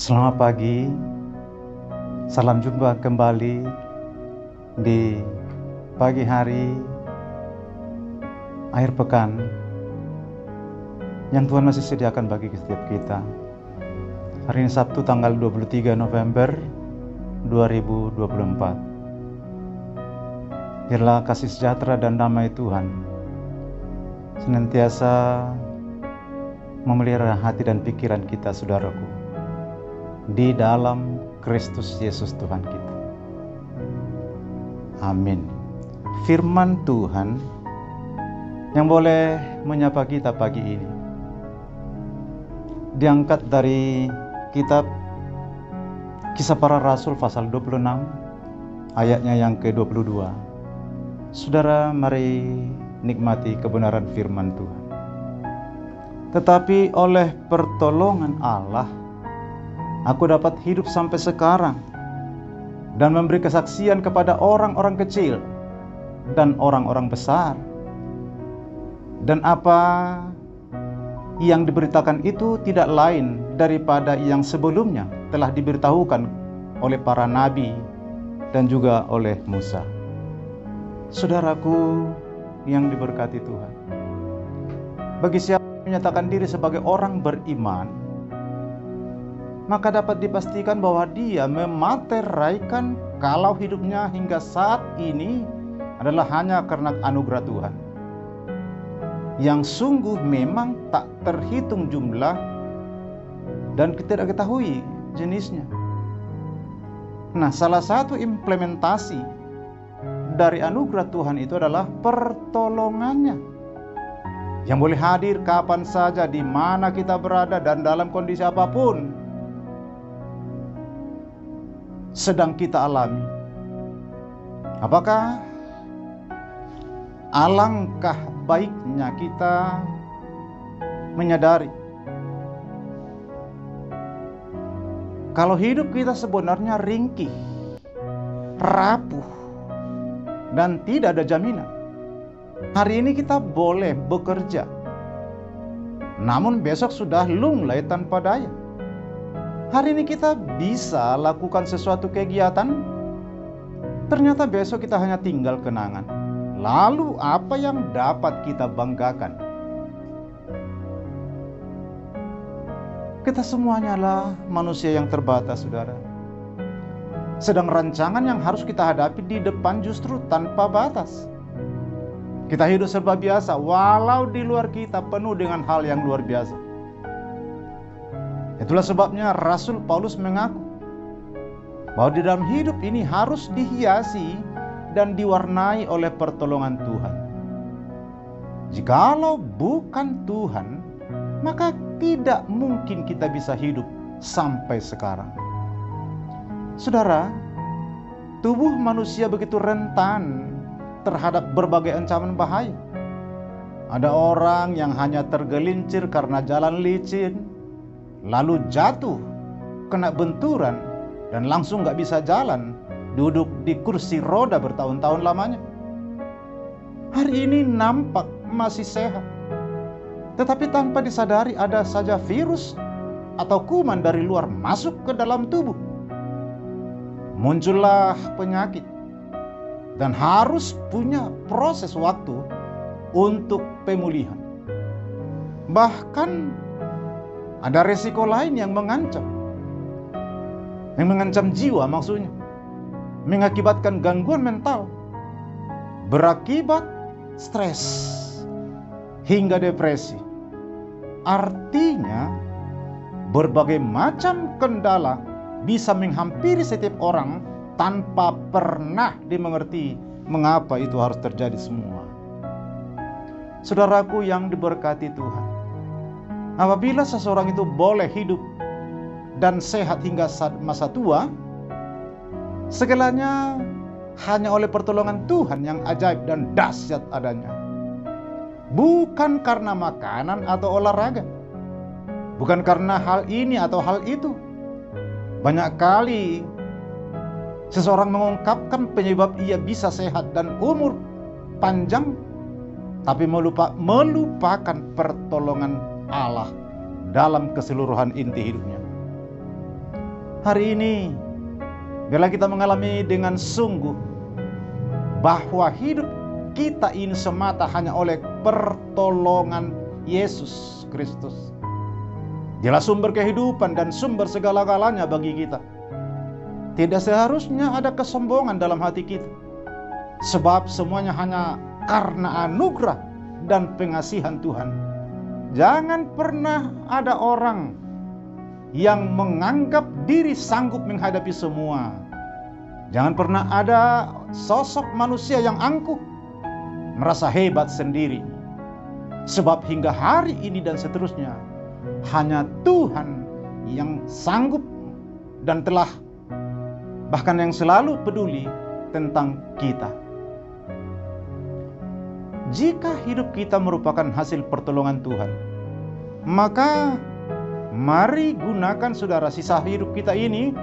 Selamat pagi, salam jumpa kembali di pagi hari akhir pekan yang Tuhan masih sediakan bagi setiap kita. Hari ini Sabtu tanggal 23 November 2024. Biarlah kasih sejahtera dan damai Tuhan senantiasa memelihara hati dan pikiran kita, saudaraku, di dalam Kristus Yesus Tuhan kita. Amin. Firman Tuhan yang boleh menyapa kita pagi ini diangkat dari kitab Kisah Para Rasul pasal 26 ayatnya yang ke-22. Saudara, mari nikmati kebenaran firman Tuhan. Tetapi oleh pertolongan Allah aku dapat hidup sampai sekarang dan memberi kesaksian kepada orang-orang kecil dan orang-orang besar. Dan apa yang diberitakan itu tidak lain daripada yang sebelumnya telah diberitahukan oleh para nabi dan juga oleh Musa. Saudaraku yang diberkati Tuhan, bagi siapa yang menyatakan diri sebagai orang beriman, maka dapat dipastikan bahwa dia memateraikan kalau hidupnya hingga saat ini adalah hanya karena anugerah Tuhan, yang sungguh memang tak terhitung jumlah dan tidak ketahui jenisnya. Nah, salah satu implementasi dari anugerah Tuhan itu adalah pertolongannya, yang boleh hadir kapan saja, di mana kita berada dan dalam kondisi apapun sedang kita alami. Apakah alangkah baiknya kita menyadari kalau hidup kita sebenarnya ringkih, rapuh, dan tidak ada jaminan. Hari ini kita boleh bekerja, namun besok sudah lunglai tanpa daya. Hari ini kita bisa lakukan sesuatu kegiatan, ternyata besok kita hanya tinggal kenangan. Lalu apa yang dapat kita banggakan? Kita semuanya adalah manusia yang terbatas, saudara. Sedang rancangan yang harus kita hadapi di depan justru tanpa batas. Kita hidup serba biasa, walau di luar kita penuh dengan hal yang luar biasa. Itulah sebabnya Rasul Paulus mengaku bahwa di dalam hidup ini harus dihiasi dan diwarnai oleh pertolongan Tuhan. Jikalau bukan Tuhan, maka tidak mungkin kita bisa hidup sampai sekarang. Saudara, tubuh manusia begitu rentan terhadap berbagai ancaman bahaya. Ada orang yang hanya tergelincir karena jalan licin, lalu jatuh, kena benturan, dan langsung gak bisa jalan, duduk di kursi roda bertahun-tahun lamanya. Hari ini nampak masih sehat, tetapi tanpa disadari ada saja virus atau kuman dari luar masuk ke dalam tubuh. Muncullah penyakit dan harus punya proses waktu untuk pemulihan. Bahkan ada resiko lain yang mengancam jiwa, maksudnya mengakibatkan gangguan mental, berakibat stres hingga depresi. Artinya berbagai macam kendala bisa menghampiri setiap orang tanpa pernah dimengerti mengapa itu harus terjadi semua. Saudaraku yang diberkati Tuhan, apabila seseorang itu boleh hidup dan sehat hingga masa tua, segalanya hanya oleh pertolongan Tuhan yang ajaib dan dahsyat adanya. Bukan karena makanan atau olahraga, bukan karena hal ini atau hal itu. Banyak kali seseorang mengungkapkan penyebab ia bisa sehat dan umur panjang, tapi melupakan pertolongan Allah dalam keseluruhan inti hidupnya. Hari ini, biarlah kita mengalami dengan sungguh bahwa hidup kita ini semata hanya oleh pertolongan Yesus Kristus. Dialah sumber kehidupan dan sumber segala-galanya bagi kita. Tidak seharusnya ada kesombongan dalam hati kita, sebab semuanya hanya karena anugerah dan pengasihan Tuhan. Jangan pernah ada orang yang menganggap diri sanggup menghadapi semua. Jangan pernah ada sosok manusia yang angkuh, merasa hebat sendiri. Sebab hingga hari ini dan seterusnya, hanya Tuhan yang sanggup dan telah bahkan yang selalu peduli tentang kita. Jika hidup kita merupakan hasil pertolongan Tuhan, maka mari gunakan saudara sisa hidup kita ini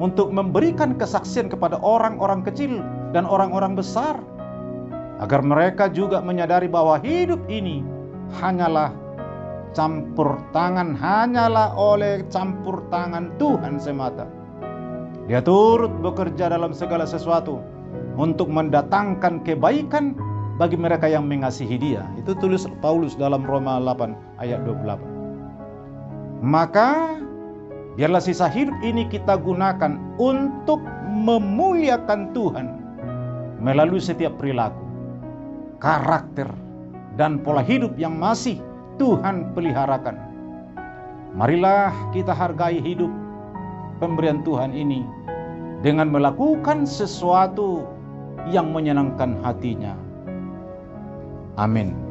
untuk memberikan kesaksian kepada orang-orang kecil dan orang-orang besar, agar mereka juga menyadari bahwa hidup ini hanyalah campur tangan, hanyalah oleh campur tangan Tuhan semata. Dia turut bekerja dalam segala sesuatu untuk mendatangkan kebaikan bagi mereka yang mengasihi Dia. Itu tulis Paulus dalam Roma 8 ayat 28. Maka biarlah sisa hidup ini kita gunakan untuk memuliakan Tuhan melalui setiap perilaku, karakter, dan pola hidup yang masih Tuhan peliharakan. Marilah kita hargai hidup pemberian Tuhan ini dengan melakukan sesuatu yang menyenangkan hatinya. Amin.